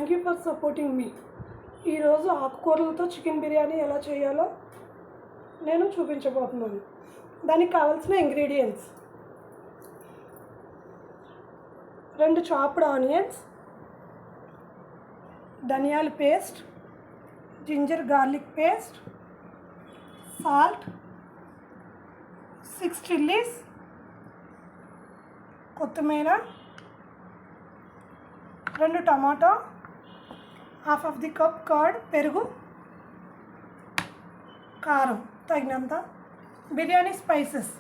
Thank you for supporting మీ. ఈరోజు ఆకుకూరలతో chicken biryani ఎలా చేయాలో నేను చూపించబోతున్నాను. దానికి కావాల్సిన ఇంగ్రీడియంట్స్: 2 చాప్డ్ ఆనియన్స్, ధనియాల paste, ginger garlic paste, salt, 6 chillies, కొత్తిమీర, 2 టమాటో, ½ కప్ కర్డ్, పెరుగు, కారం తగినంత, బిర్యానీ స్పైసెస్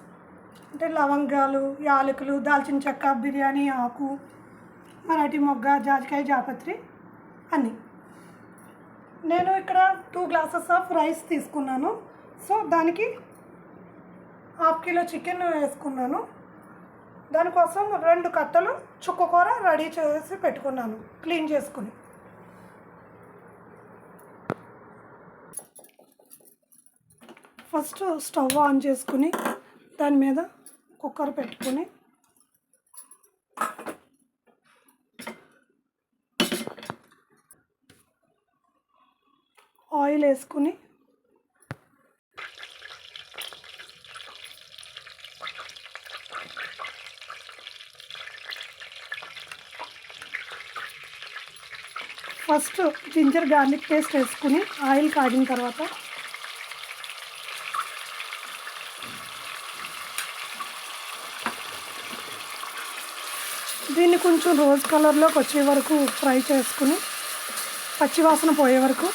అంటే లవంగాలు, యాలకులు, దాల్చిన చెక్క, బిర్యానీ ఆకు, మరాఠీ మొగ్గ, జాజికాయ, జాపత్రి అన్నీ. నేను ఇక్కడ 2 గ్లాసెస్ ఆఫ్ రైస్ తీసుకున్నాను. సో దానికి ½ కిలో చికెన్ వేసుకున్నాను. దానికోసం 2 కట్టలు చుక్కకూర రెడీ చేసి పెట్టుకున్నాను, క్లీన్ చేసుకుని. ఫస్ట్ స్టవ్ ఆన్ చేసుకుని దాని మీద కుక్కర్ పెట్టుకుని ఆయిల్ వేసుకుని ఫస్ట్ జింజర్ గార్లిక్ పేస్ట్ వేసుకుని ఆయిల్ కాగిన తర్వాత దీన్ని కొంచెం రోజ్ కలర్లోకి వచ్చే వరకు ఫ్రై చేసుకుని పచ్చివాసన పోయే వరకు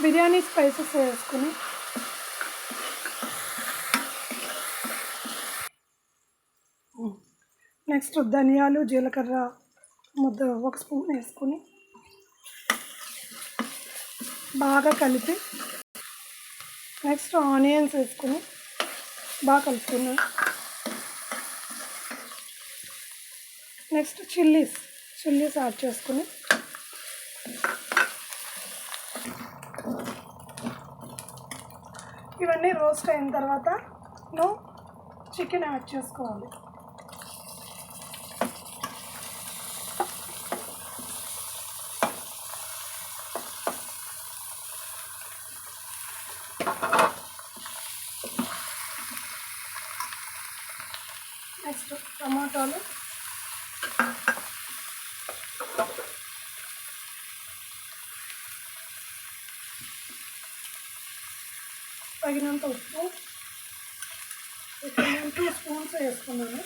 బిర్యానీ స్పైసెస్ వేసుకుని నెక్స్ట్ ధనియాలు, జీలకర్ర ముద్ద 1 స్పూన్ వేసుకుని బాగా కలిపి నెక్స్ట్ ఆనియన్స్ వేసుకుని బాగా కలుపుకున్నాను. నెక్స్ట్ చిల్లీస్ యాడ్ చేసుకుని ఇవన్నీ రోస్ట్ అయిన తర్వాత చికెన్ యాడ్ చేసుకోవాలి. నెక్స్ట్ టమాటాలు, తగినంత ఉప్పు, 2 స్పూన్స్ వేసుకున్నాను,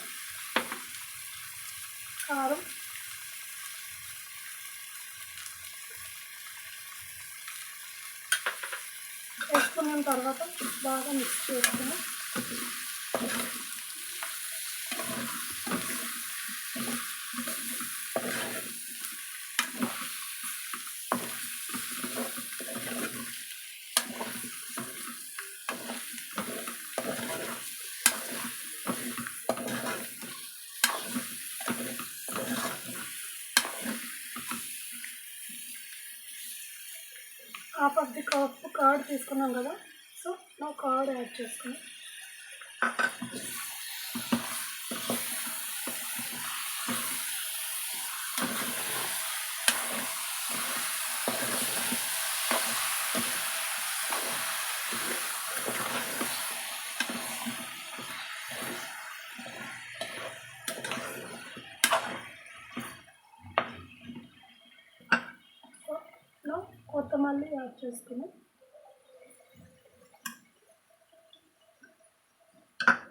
కారం, వేసుకున్న తర్వాత బాగా మిక్స్ చేసుకుని ½ కప్ కర్డ్ తీసుకున్నాం కదా, సో కర్డ్ యాడ్ చేసుకుని కొత్తిమీర యాడ్ చేసుకుని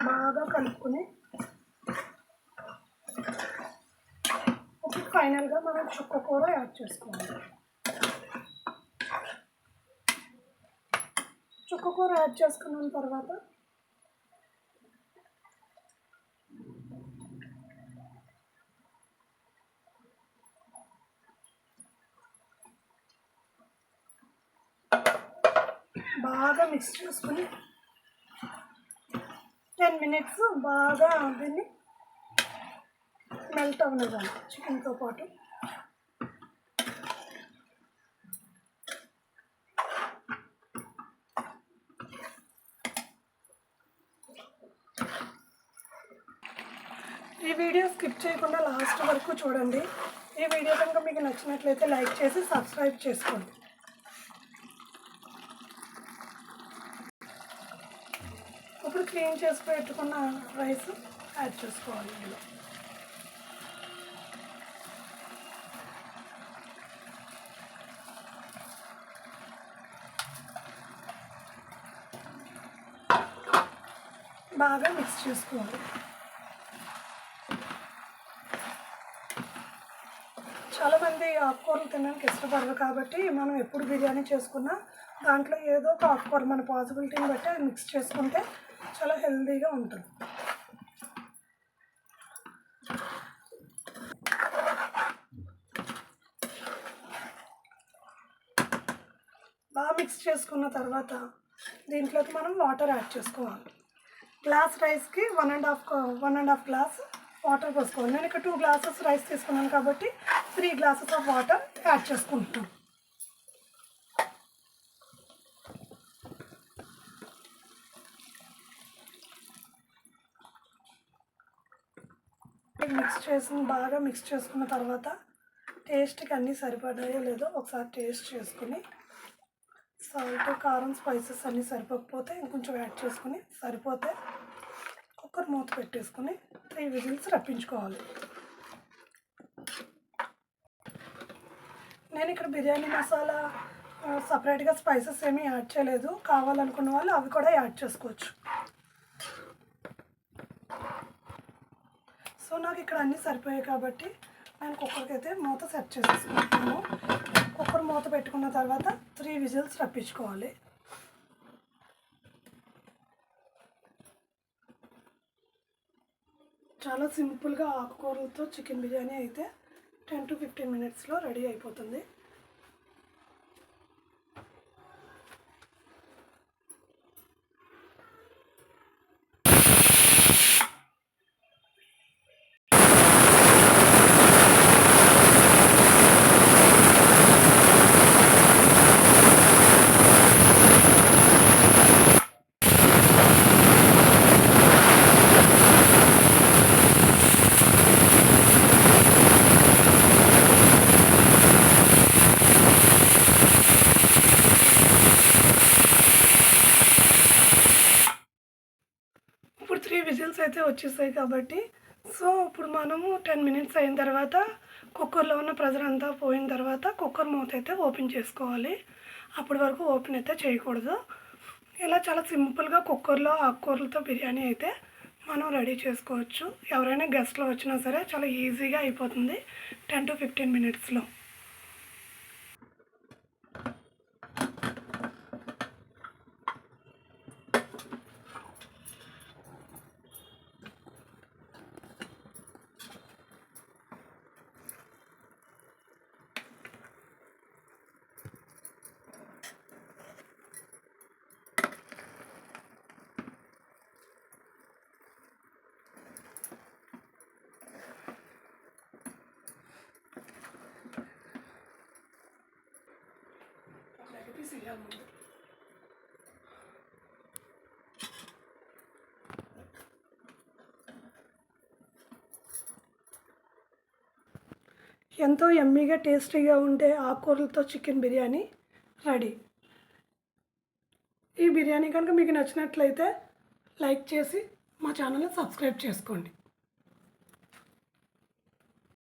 బాగా కలుపుకొని ఫైనల్గా మనం చుక్కకూర యాడ్ చేసుకోవాలి. చుక్కకూర యాడ్ చేసుకున్న తర్వాత బాగా మిక్స్ చేసుకుని 10 మినిట్స్ బాగా దీన్ని మెల్ట్ అవ్వనివ్వాలి చికెన్తో పాటు. ఈ వీడియో స్కిప్ చేయకుండా లాస్ట్ వరకు చూడండి. ఈ వీడియో కనుక మీకు నచ్చినట్లయితే లైక్ చేసి సబ్స్క్రైబ్ చేసుకోండి. ఇప్పుడు క్లీన్ చేసి పెట్టుకున్న రైస్ యాడ్ చేసుకోవాలి ఇందులో. బాగా మిక్స్ చేసుకోవాలి. చాలామంది ఆకుకూరలు తినడానికి ఇష్టపడరు కాబట్టి మనం ఎప్పుడు బిర్యానీ చేసుకున్నా దాంట్లో ఏదో ఒక ఆకుకూర మన పాసిబిలిటీని బట్టి అది మిక్స్ చేసుకుంటే చాలా హెల్తీగా ఉంటుంది. బాగా మిక్స్ చేసుకున్న తర్వాత దీంట్లోకి మనం వాటర్ యాడ్ చేసుకోవాలి. గ్లాస్ రైస్కి 1.5 గ్లాస్ వాటర్ పోసుకోవాలి. నేను ఇక్కడ 2 గ్లాసెస్ రైస్ తీసుకున్నాను కాబట్టి 3 గ్లాసెస్ ఆఫ్ వాటర్ యాడ్ చేసుకుంటున్నాను. బాగా మిక్స్ చేసుకున్న తర్వాత టేస్ట్కి అన్నీ సరిపడాయో లేదో ఒకసారి టేస్ట్ చేసుకుని సాల్ట్, కారం, స్పైసెస్ అన్నీ సరిపోకపోతే ఇంకొంచెం యాడ్ చేసుకుని సరిపోతే కుక్కర్ మూత పెట్టేసుకుని 3 విజిల్స్ రప్పించుకోవాలి. నేను ఇక్కడ బిర్యానీ మసాలా సపరేట్గా స్పైసెస్ ఏమీ యాడ్ చేయలేదు. కావాలనుకున్న వాళ్ళు అవి కూడా యాడ్ చేసుకోవచ్చు. సో నాకు ఇక్కడ అన్నీ సరిపోయాయి కాబట్టి నేను కుక్కర్కి అయితే మూత సెట్ చేసేసుకుంటున్నాను. కుక్కర్ మూత పెట్టుకున్న తర్వాత 3 విజిల్స్ రప్పించుకోవాలి. చాలా సింపుల్గా ఆకుకూరలతో చికెన్ బిర్యానీ అయితే 10 to 15 మినిట్స్లో రెడీ అయిపోతుంది. ఇప్పుడు 3 విజిల్స్ అయితే వచ్చేసాయి కాబట్టి సో ఇప్పుడు మనము 10 మినిట్స్ అయిన తర్వాత కుక్కర్లో ఉన్న ప్రెజర్ అంతా పోయిన తర్వాత కుక్కర్ మూత అయితే ఓపెన్ చేసుకోవాలి. అప్పటి వరకు ఓపెన్ అయితే చేయకూడదు. ఇలా చాలా సింపుల్గా కుక్కర్లో ఆకుకూరలతో బిర్యానీ అయితే మనం రెడీ చేసుకోవచ్చు. ఎవరైనా గెస్ట్లు వచ్చినా సరే చాలా ఈజీగా అయిపోతుంది 10 to 15 మినిట్స్లో. ఎంతో యమ్మీగా టేస్టీగా ఉండే ఆకుకూరలతో చికెన్ బిర్యానీ రెడీ. ఈ బిర్యానీ కనుక మీకు నచ్చినట్లయితే లైక్ చేసి మా ఛానల్ని సబ్స్క్రైబ్ చేసుకోండి.